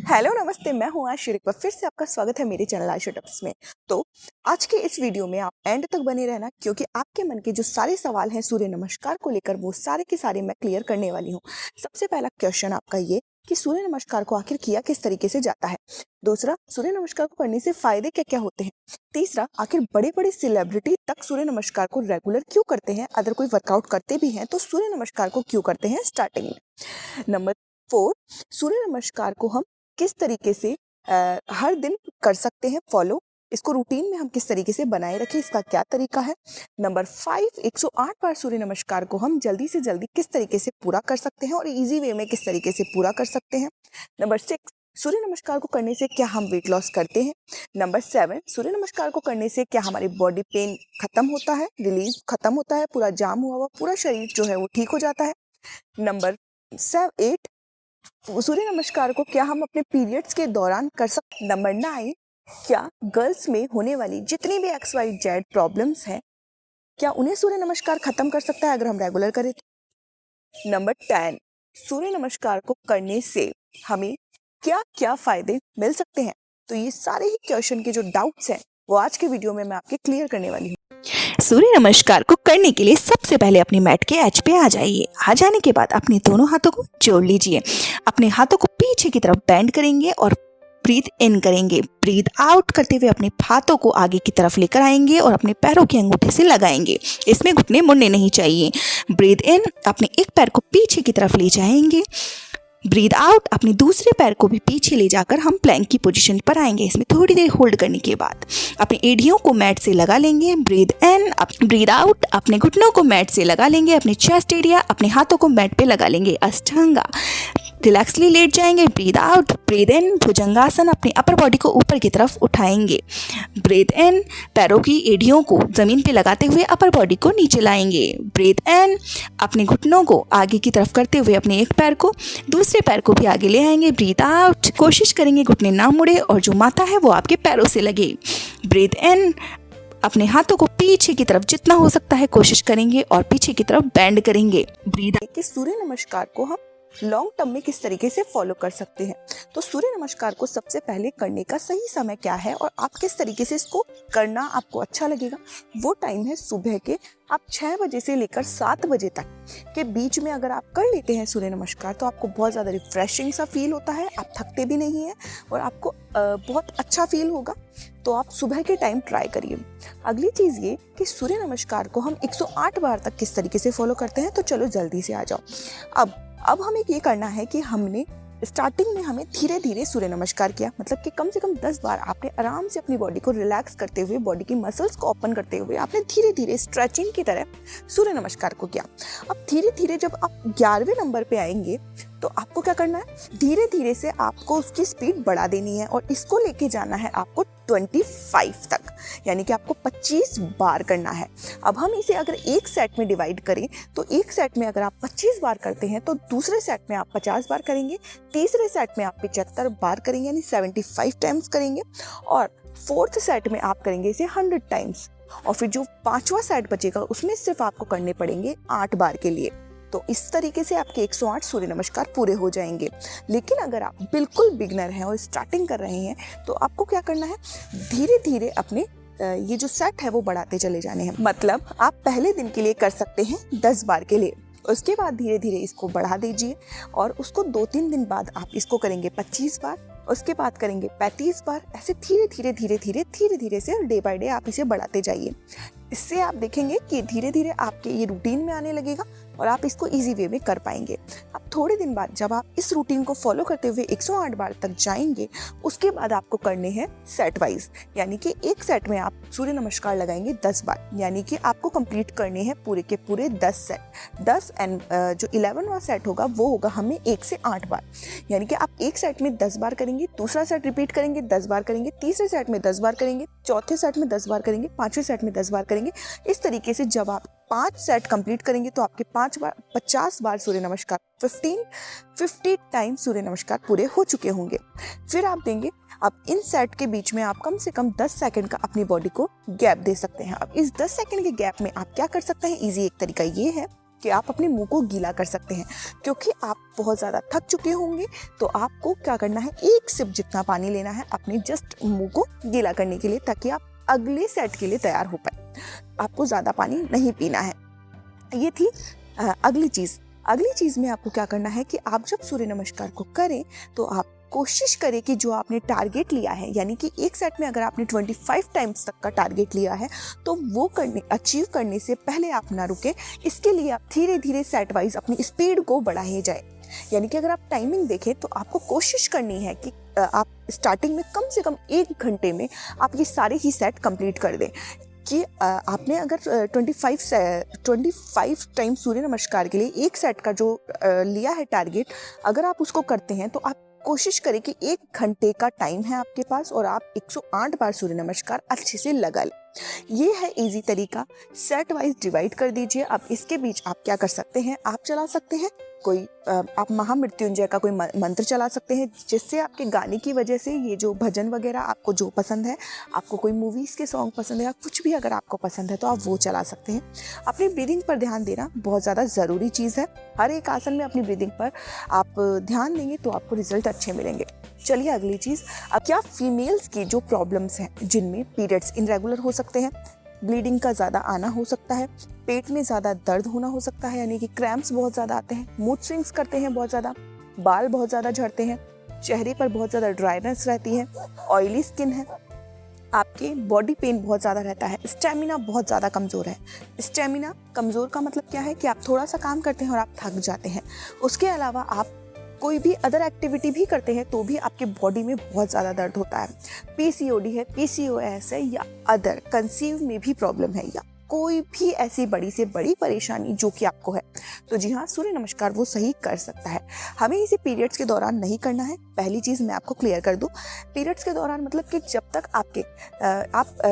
Hello नमस्ते, मैं हूँ आशा एक बार फिर से आपका स्वागत है मेरे चैनल आशा टिप्स में। तो आज के इस वीडियो में आप एंड तक बने रहना, क्योंकि आपके मन के जो सारे सवाल हैं सूर्य नमस्कार को लेकर वो सारे के सारे मैं क्लियर करने वाली हूँ। सबसे पहला क्वेश्चन आपका ये कि सूर्य नमस्कार को आखिर किया किस तरीके से जाता है। दूसरा, सूर्य नमस्कार को करने से फायदे क्या क्या होते हैं। तीसरा, आखिर बड़े बड़े सेलिब्रिटी तक सूर्य नमस्कार को रेगुलर क्यों करते हैं, अगर कोई वर्कआउट करते भी हैं तो सूर्य नमस्कार को क्यों करते हैं स्टार्टिंग में। नंबर 4, सूर्य नमस्कार को हम किस तरीके से हर दिन कर सकते हैं फॉलो, इसको रूटीन में हम किस तरीके से बनाए रखें, इसका क्या तरीका है। नंबर 5, 108 बार सूर्य नमस्कार को हम जल्दी से जल्दी किस तरीके से पूरा कर सकते हैं और इजी वे में किस तरीके से पूरा कर सकते हैं। नंबर 6, सूर्य नमस्कार को करने से क्या हम वेट लॉस करते हैं। नंबर 7, सूर्य नमस्कार को करने से क्या हमारी बॉडी पेन खत्म होता है, रिलीज खत्म होता है, पूरा जाम हुआ पूरा शरीर जो है वो ठीक हो जाता है। नंबर 8, सूर्य नमस्कार को क्या हम अपने पीरियड्स के दौरान कर सकते। नंबर 9, क्या गर्ल्स में होने वाली जितनी भी XYZ प्रॉब्लम्स हैं क्या उन्हें सूर्य नमस्कार खत्म कर सकता है अगर हम रेगुलर करें तो। नंबर 10, सूर्य नमस्कार को करने से हमें क्या क्या फायदे मिल सकते हैं। तो ये सारे ही क्वेश्चन के जो डाउट्स हैं वो आज के वीडियो में मैं आपके क्लियर करने वाली हूँ। सूर्य नमस्कार को करने के लिए सबसे पहले अपनी मैट के एज पे आ जाइए। आ जाने के बाद अपने दोनों हाथों को जोड़ लीजिए। अपने हाथों को पीछे की तरफ बेंड करेंगे और ब्रीथ इन करेंगे। ब्रीथ आउट करते हुए अपने हाथों को आगे की तरफ लेकर आएंगे और अपने पैरों के अंगूठे से लगाएंगे। इसमें घुटने मुड़ने नहीं चाहिए। ब्रीथ इन, अपने एक पैर को पीछे की तरफ ले जाएंगे। ब्रीथ आउट, अपने दूसरे पैर को भी पीछे ले जाकर हम प्लैंक की पोजीशन पर आएंगे। इसमें थोड़ी देर होल्ड करने के बाद अपनी एड़ियों को मैट से लगा लेंगे। ब्रीथ इन, ब्रीथ आउट, अपने घुटनों को मैट से लगा लेंगे। अपने चेस्ट एरिया, अपने हाथों को मैट पे लगा लेंगे। अष्टांगा, रिलैक्सली लेट जाएंगे। ब्रीथ आउट, ब्रीथ इन, भुजंगासन, अपनी अपर बॉडी को ऊपर की तरफ उठाएंगे। ब्रीथ इन, पैरों की एड़ियों को जमीन पे लगाते हुए अपर बॉडी को नीचे लाएंगे। ब्रीथ इन, अपने घुटनों को आगे की तरफ करते हुए अपने एक पैर को दूसरे पैर को भी आगे ले आएंगे। ब्रीथ आउट, कोशिश करेंगे घुटने ना मुड़े और जो माथा है वो आपके पैरों से लगे। ब्रीथ इन, अपने हाथों को पीछे की तरफ जितना हो सकता है कोशिश करेंगे और पीछे की तरफ बेंड करेंगे। ब्रीथ कि सूर्य नमस्कार को हम लॉन्ग टर्म में किस तरीके से फॉलो कर सकते हैं। तो सूर्य नमस्कार को सबसे पहले करने का सही समय क्या है और आप किस तरीके से इसको करना आपको अच्छा लगेगा, वो टाइम है सुबह के आप 6 बजे से लेकर 7 बजे तक के बीच में अगर आप कर लेते हैं सूर्य नमस्कार तो आपको बहुत ज़्यादा रिफ्रेशिंग सा फील होता है, आप थकते भी नहीं हैं और आपको बहुत अच्छा फील होगा। तो आप सुबह के टाइम ट्राई करिए। अगली चीज़ ये कि सूर्य नमस्कार को हम 108 बार तक किस तरीके से फॉलो करते हैं। तो चलो जल्दी से आ जाओ। अब हमें ये करना है कि हमने स्टार्टिंग में हमें धीरे धीरे सूर्य नमस्कार किया, मतलब कि कम से कम 10 बार आपने आराम से अपनी बॉडी को रिलैक्स करते हुए, बॉडी की मसल्स को ओपन करते हुए आपने धीरे धीरे स्ट्रेचिंग की तरह सूर्य नमस्कार को किया। अब धीरे धीरे जब आप 11वें नंबर पे आएंगे तो आपको क्या करना है, धीरे धीरे से आपको उसकी स्पीड बढ़ा देनी है और इसको लेके जाना है आपको 25 तक, यानी कि आपको 25 बार करना है। अब हम इसे अगर एक सेट में डिवाइड करें तो एक सेट में अगर आप 25 बार करते हैं तो दूसरे सेट में आप 50 बार करेंगे, तीसरे सेट में आप 75 बार करेंगे यानी 75 टाइम्स करेंगे और फोर्थ सेट में आप करेंगे इसे 100 टाइम्स और फिर जो 5वां सेट बचेगा उसमें सिर्फ आपको करने पड़ेंगे 8 बार के लिए। तो इस तरीके से आपके 108 सूर्य नमस्कार पूरे हो जाएंगे। लेकिन अगर आप बिल्कुल बिगनर हैं और स्टार्टिंग कर रहे हैं तो आपको क्या करना है, धीरे धीरे अपने ये जो सेट है वो बढ़ाते चले जाने हैं। मतलब आप पहले दिन के लिए कर सकते हैं 10 बार के लिए, उसके बाद धीरे धीरे इसको बढ़ा दीजिए और उसको 2-3 दिन बाद आप इसको करेंगे 25 बार, उसके बाद करेंगे 35 बार। ऐसे धीरे धीरे धीरे धीरे धीरे धीरे से डे बाय डे आप इसे बढ़ाते जाइए। इससे आप देखेंगे कि धीरे धीरे आपके ये रूटीन में आने लगेगा और आप इसको इजी वे में कर पाएंगे। अब थोड़े दिन बाद जब आप इस रूटीन को फॉलो करते हुए 108 बार तक जाएंगे उसके बाद आपको करने हैं सेट वाइज, यानी कि एक सेट में आप सूर्य नमस्कार लगाएंगे 10 बार, यानी कि आपको कंप्लीट करने हैं पूरे के पूरे 10 सेट। 10 एंड जो 11वां सेट होगा वो होगा हमें 1 से 8 बार, यानी कि आप एक सेट में 10 बार करेंगे, दूसरा सेट रिपीट करेंगे 10 बार करेंगे, तीसरे सेट में 10 बार करेंगे, चौथे सेट में 10 बार करेंगे, 5वें सेट में 10 बार करेंगे। इस तरीके से जब आप 5 सेट कंप्लीट करेंगे तो आपके 50 बार सूर्य नमस्कार 50 टाइम सूर्य नमस्कार पूरे हो चुके होंगे। फिर आप देंगे, अब इन सेट के बीच में आप कम से कम 10 सेकंड का अपनी बॉडी को गैप दे सकते हैं। अब इस 10 सेकंड के गैप में आप क्या कर सकते हैं, इजी एक तरीका ये है कि आप अपने मुंह को गीला कर सकते हैं, क्योंकि आप बहुत ज़्यादा थक चुके होंगे। तो आपको क्या करना है, एक सिप जितना पानी लेना है अपने जस्ट मुंह को गीला करने के लिए, ताकि आप अगले सेट के लिए तैयार हो पाए। आपको ज़्यादा पानी नहीं पीना है। ये थी अगली चीज़ में आपको क्या करना है कि आप जब सूर्य नमस्कार को करें तो आप कोशिश करें कि जो आपने टारगेट लिया है, यानी कि एक सेट में अगर आपने 25 टाइम्स तक का टारगेट लिया है तो वो अचीव करने से पहले आप ना रुके। इसके लिए आप धीरे धीरे सेट वाइज अपनी स्पीड को बढ़ाए जाए। यानी कि अगर आप टाइमिंग देखें तो आपको कोशिश करनी है कि आप स्टार्टिंग में कम से कम 1 घंटे में आप ये सारे ही सेट कंप्लीट कर दें। कि आपने अगर 25 टाइम सूर्य नमस्कार के लिए एक सेट का जो लिया है टारगेट, अगर आप उसको करते हैं तो आप कोशिश करें कि 1 घंटे का टाइम है आपके पास और आप 108 बार सूर्य नमस्कार अच्छे से लगा लें। ये है इजी तरीका। सेट वाइज डिवाइड कर दीजिए। अब इसके बीच आप क्या कर सकते हैं, आप चला सकते हैं कोई आप महामृत्युंजय का कोई मंत्र चला सकते हैं, जिससे आपके गाने की वजह से ये जो भजन वगैरह आपको जो पसंद है, आपको कोई मूवीज़ के सॉन्ग पसंद है या कुछ भी अगर आपको पसंद है तो आप वो चला सकते हैं। अपनी ब्रीदिंग पर ध्यान देना बहुत ज़्यादा ज़रूरी चीज़ है। हर एक आसन में अपनी ब्रीदिंग पर आप ध्यान देंगे तो आपको रिजल्ट अच्छे मिलेंगे। चलिए अगली चीज़, अब क्या फीमेल्स की जो प्रॉब्लम्स हैं, जिनमें पीरियड्स इनरेगुलर हो सकते हैं, ब्लीडिंग का ज़्यादा आना हो सकता है, पेट में ज़्यादा दर्द होना हो सकता है, यानी कि क्रैम्प्स बहुत ज़्यादा आते हैं, मूड स्विंग्स करते हैं बहुत ज़्यादा, बाल बहुत ज़्यादा झड़ते हैं, चेहरे पर बहुत ज़्यादा ड्राइनेस रहती है, ऑयली स्किन है, आपके बॉडी पेन बहुत ज़्यादा रहता है, स्टेमिना बहुत ज़्यादा कमज़ोर है। स्टेमिना कमज़ोर का मतलब क्या है कि आप थोड़ा सा काम करते हैं और आप थक जाते हैं। उसके अलावा आप कोई भी अदर एक्टिविटी भी करते हैं तो भी आपके बॉडी में बहुत ज़्यादा दर्द होता है। पीसीओडी है, पीसीओएस है, या अदर कंसीव में भी प्रॉब्लम है, या कोई भी ऐसी बड़ी से बड़ी परेशानी जो कि आपको है, तो जी हाँ, सूर्य नमस्कार वो सही कर सकता है। हमें इसे पीरियड्स के दौरान नहीं करना है। पहली चीज़ मैं आपको क्लियर कर दूं, पीरियड्स के दौरान मतलब कि जब तक आपके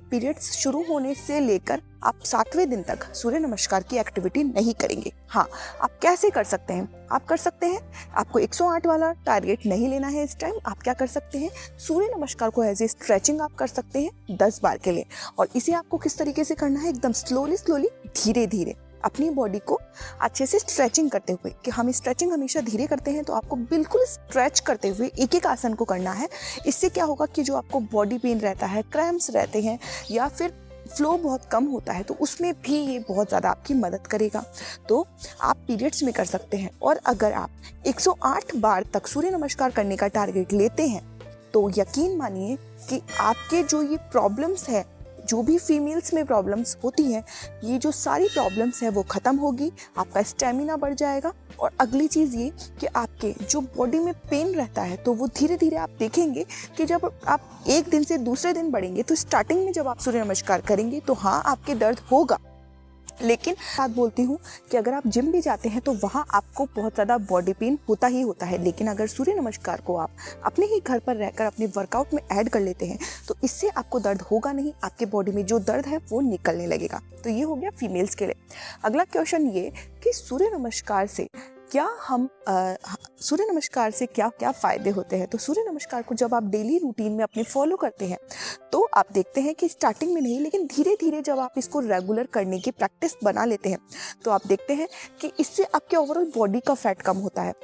पीरियड्स शुरू होने से लेकर आप 7वें दिन तक सूर्य नमस्कार की एक्टिविटी नहीं करेंगे। हाँ, आप कैसे कर सकते हैं, आप कर सकते हैं, आपको 108 वाला टारगेट नहीं लेना है इस टाइम। आप क्या कर सकते हैं, सूर्य नमस्कार को एज ए स्ट्रेचिंग आप कर सकते हैं 10 बार के लिए। और इसे आपको किस तरीके से करना है, एकदम स्लोली धीरे धीरे अपनी बॉडी को अच्छे से स्ट्रेचिंग करते हुए, कि हम स्ट्रेचिंग हमेशा धीरे करते हैं तो आपको बिल्कुल स्ट्रेच करते हुए एक एक आसन को करना है। इससे क्या होगा कि जो आपको बॉडी पेन रहता है, क्रैम्प्स रहते हैं, या फिर फ्लो बहुत कम होता है, तो उसमें भी ये बहुत ज़्यादा आपकी मदद करेगा। तो आप पीरियड्स में कर सकते हैं। और अगर आप 108 बार तक सूर्य नमस्कार करने का टारगेट लेते हैं तो यकीन मानिए कि आपके जो ये प्रॉब्लम्स है, जो भी फीमेल्स में प्रॉब्लम्स होती हैं, ये जो सारी प्रॉब्लम्स है वो ख़त्म होगी, आपका स्टेमिना बढ़ जाएगा। और अगली चीज़ ये कि आपके जो बॉडी में पेन रहता है तो वो धीरे धीरे आप देखेंगे कि जब आप एक दिन से दूसरे दिन बढ़ेंगे, तो स्टार्टिंग में जब आप सूर्य नमस्कार करेंगे तो हाँ, आपके दर्द होगा, लेकिन बात बोलती हूँ कि अगर आप जिम भी जाते हैं तो वहाँ आपको बहुत ज़्यादा बॉडी पेन होता ही होता है। लेकिन अगर सूर्य नमस्कार को आप अपने ही घर पर रहकर अपने वर्कआउट में ऐड कर लेते हैं तो इससे आपको दर्द होगा नहीं, आपके बॉडी में जो दर्द है वो निकलने लगेगा। तो ये हो गया फीमेल्स के लिए। अगला क्वेश्चन ये कि सूर्य नमस्कार से क्या क्या फ़ायदे होते हैं। तो सूर्य नमस्कार को जब आप डेली रूटीन में अपने फॉलो करते हैं तो आप देखते हैं कि स्टार्टिंग में नहीं, लेकिन धीरे धीरे जब आप इसको रेगुलर करने की प्रैक्टिस बना लेते हैं तो आप देखते हैं कि इससे आपके ओवरऑल बॉडी का फैट कम होता है।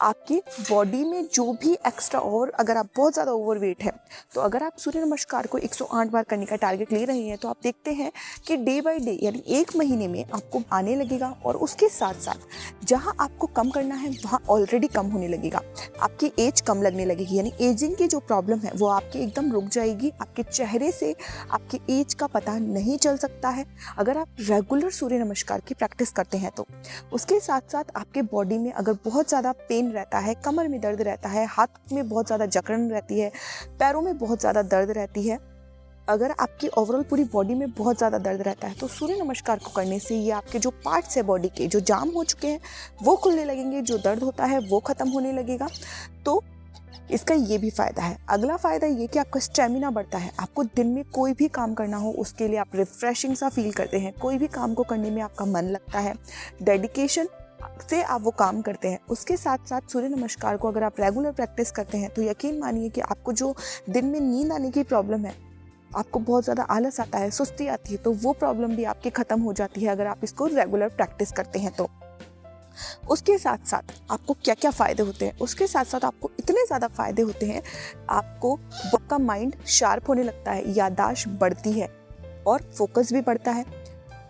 आपकी बॉडी में जो भी एक्स्ट्रा, और अगर आप बहुत ज़्यादा ओवरवेट है तो अगर आप सूर्य नमस्कार को 108 बार करने का टारगेट ले रहे हैं तो आप देखते हैं कि डे बाय डे, यानी 1 महीने में आपको आने लगेगा। और उसके साथ साथ जहाँ आपको कम करना है वहाँ ऑलरेडी कम होने लगेगा, आपकी एज कम लगने लगेगी, यानी एजिंग की जो प्रॉब्लम है वो आपकी एकदम रुक जाएगी। आपके चेहरे से आपकी एज का पता नहीं चल सकता है अगर आप रेगुलर सूर्य नमस्कार की प्रैक्टिस करते हैं तो। उसके साथ साथ आपके बॉडी में अगर बहुत ज़्यादा पेन रहता है, कमर में दर्द रहता है, हाथ में बहुत ज़्यादा जकड़न रहती है, पैरों में बहुत ज़्यादा दर्द रहती है, अगर आपकी ओवरऑल पूरी बॉडी में बहुत ज़्यादा दर्द रहता है तो सूर्य नमस्कार को करने से ये आपके जो पार्ट्स है बॉडी के जो जाम हो चुके हैं वो खुलने लगेंगे, जो दर्द होता है वो ख़त्म होने लगेगा। तो इसका ये भी फ़ायदा है। अगला फ़ायदा ये कि आपका स्टेमिना बढ़ता है। आपको दिन में कोई भी काम करना हो उसके लिए आप रिफ्रेशिंग सा फील करते हैं, कोई भी काम को करने में आपका मन लगता है, डेडिकेशन से आप वो काम करते हैं। उसके साथ साथ सूर्य नमस्कार को अगर आप रेगुलर प्रैक्टिस करते हैं तो यकीन मानिए कि आपको जो दिन में नींद आने की प्रॉब्लम है, आपको बहुत ज़्यादा आलस आता है, सुस्ती आती है, तो वो प्रॉब्लम भी आपकी ख़त्म हो जाती है अगर आप इसको रेगुलर प्रैक्टिस करते हैं तो। उसके साथ साथ आपको क्या क्या फ़ायदे होते हैं, उसके साथ साथ आपको इतने ज़्यादा फ़ायदे होते हैं, आपका माइंड शार्प होने लगता है, याददाश्त बढ़ती है और फोकस भी बढ़ता है।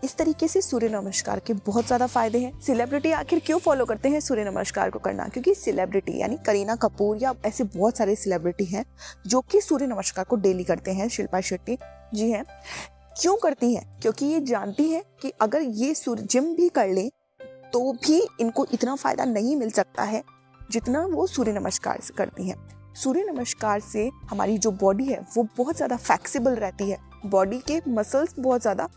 इस तरीके से सूर्य नमस्कार के बहुत ज़्यादा फ़ायदे हैं। सेलिब्रिटी आखिर क्यों फॉलो करते हैं सूर्य नमस्कार को करना? क्योंकि सेलिब्रिटी यानी करीना कपूर या ऐसे बहुत सारे सेलिब्रिटी हैं जो कि सूर्य नमस्कार को डेली करते हैं। शिल्पा शेट्टी जी हैं, क्यों करती हैं? क्योंकि ये जानती हैं कि अगर ये जिम भी कर लें तो भी इनको इतना फ़ायदा नहीं मिल सकता है जितना वो सूर्य नमस्कार से करती हैं। सूर्य नमस्कार से हमारी जो बॉडी है वो बहुत ज़्यादा फ्लेक्सिबल रहती है, बॉडी के मसल्स बहुत ज़्यादा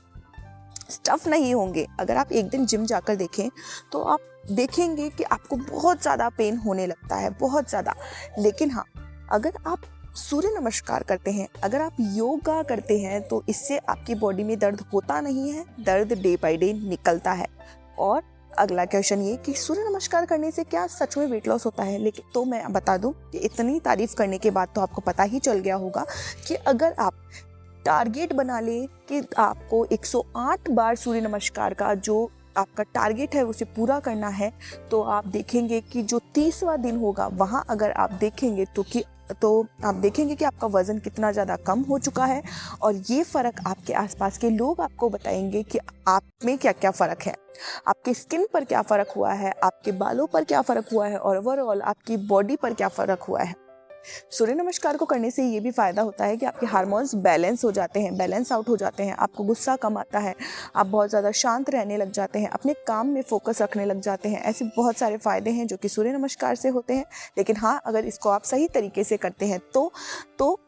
स्टफ नहीं होंगे। अगर आप एक दिन जिम जाकर देखें तो आप देखेंगे कि आपको बहुत ज़्यादा पेन होने लगता है, बहुत ज़्यादा। लेकिन हाँ, अगर आप सूर्य नमस्कार करते हैं, अगर आप योगा करते हैं तो इससे आपकी बॉडी में दर्द होता नहीं है, दर्द डे बाय डे निकलता है। और अगला क्वेश्चन ये कि सूर्य नमस्कार करने से क्या सच में वेट लॉस होता है? लेकिन तो मैं बता दूं कि इतनी तारीफ करने के बाद तो आपको पता ही चल गया होगा कि अगर आप टारगेट बना ले कि आपको 108 बार सूर्य नमस्कार का जो आपका टारगेट है उसे पूरा करना है, तो आप देखेंगे कि जो 30वां दिन होगा वहाँ अगर आप देखेंगे तो आप देखेंगे कि आपका वज़न कितना ज़्यादा कम हो चुका है। और ये फ़र्क आपके आसपास के लोग आपको बताएंगे कि आप में क्या क्या फ़र्क है, आपके स्किन पर क्या फ़र्क हुआ है, आपके बालों पर क्या फ़र्क हुआ है और ओवरऑल आपकी बॉडी पर क्या फ़र्क हुआ है। सूर्य नमस्कार को करने से ये भी फ़ायदा होता है कि आपके हार्मोन्स बैलेंस हो जाते हैं, बैलेंस आउट हो जाते हैं, आपको गुस्सा कम आता है, आप बहुत ज़्यादा शांत रहने लग जाते हैं, अपने काम में फोकस रखने लग जाते हैं। ऐसे बहुत सारे फ़ायदे हैं जो कि सूर्य नमस्कार से होते हैं। लेकिन हाँ, अगर इसको आप सही तरीके से करते हैं तो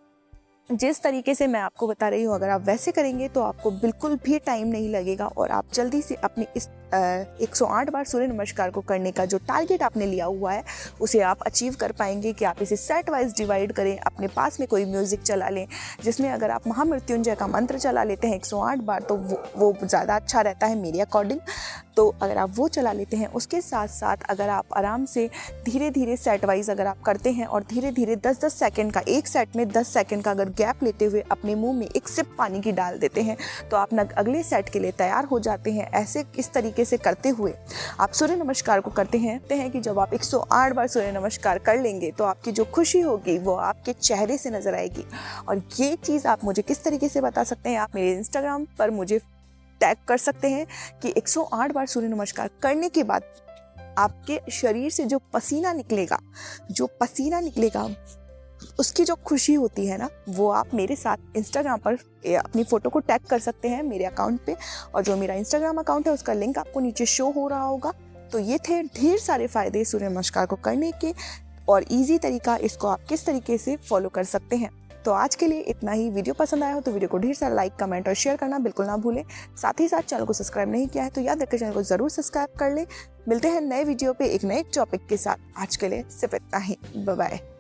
जिस तरीके से मैं आपको बता रही हूँ, अगर आप वैसे करेंगे तो आपको बिल्कुल भी टाइम नहीं लगेगा और आप जल्दी से अपने इस 108 बार सूर्य नमस्कार को करने का जो टारगेट आपने लिया हुआ है उसे आप अचीव कर पाएंगे। कि आप इसे सेट वाइज डिवाइड करें, अपने पास में कोई म्यूज़िक चला लें जिसमें अगर आप महामृत्युंजय का मंत्र चला लेते हैं 108 बार तो वो ज़्यादा अच्छा रहता है मेरे अकॉर्डिंग। तो अगर आप वो चला लेते हैं, उसके साथ साथ अगर आप आराम से धीरे धीरे सेट वाइज अगर आप करते हैं और धीरे धीरे 10-10 सेकंड का, एक सेट में 10 सेकंड का अगर गैप लेते हुए अपने मुंह में एक सिप पानी की डाल देते हैं तो आप अगले सेट के लिए तैयार हो जाते हैं। ऐसे इस तरीके से करते हुए आप सूर्य नमस्कार को करते हैं कि जब आप 108 बार सूर्य नमस्कार कर लेंगे तो आपकी जो खुशी होगी वो आपके चेहरे से नजर आएगी। और ये चीज़ आप मुझे किस तरीके से बता सकते हैं? आप मेरे इंस्टाग्राम पर मुझे टैग कर सकते हैं कि 108 बार सूर्य नमस्कार करने के बाद आपके शरीर से जो पसीना निकलेगा उसकी जो खुशी होती है ना, वो आप मेरे साथ इंस्टाग्राम पर अपनी फ़ोटो को टैग कर सकते हैं मेरे अकाउंट पे। और जो मेरा इंस्टाग्राम अकाउंट है उसका लिंक आपको नीचे शो हो रहा होगा। तो ये थे ढेर सारे फ़ायदे सूर्य नमस्कार को करने के और ईजी तरीका, इसको आप किस तरीके से फॉलो कर सकते हैं। तो आज के लिए इतना ही। वीडियो पसंद आया हो तो वीडियो को ढेर सारा लाइक, कमेंट और शेयर करना बिल्कुल ना भूलें। साथ ही साथ चैनल को सब्सक्राइब नहीं किया है तो याद रखें चैनल को ज़रूर सब्सक्राइब कर लें। मिलते हैं नए वीडियो पे एक नए टॉपिक के साथ। आज के लिए सिर्फ इतना ही। Bye bye.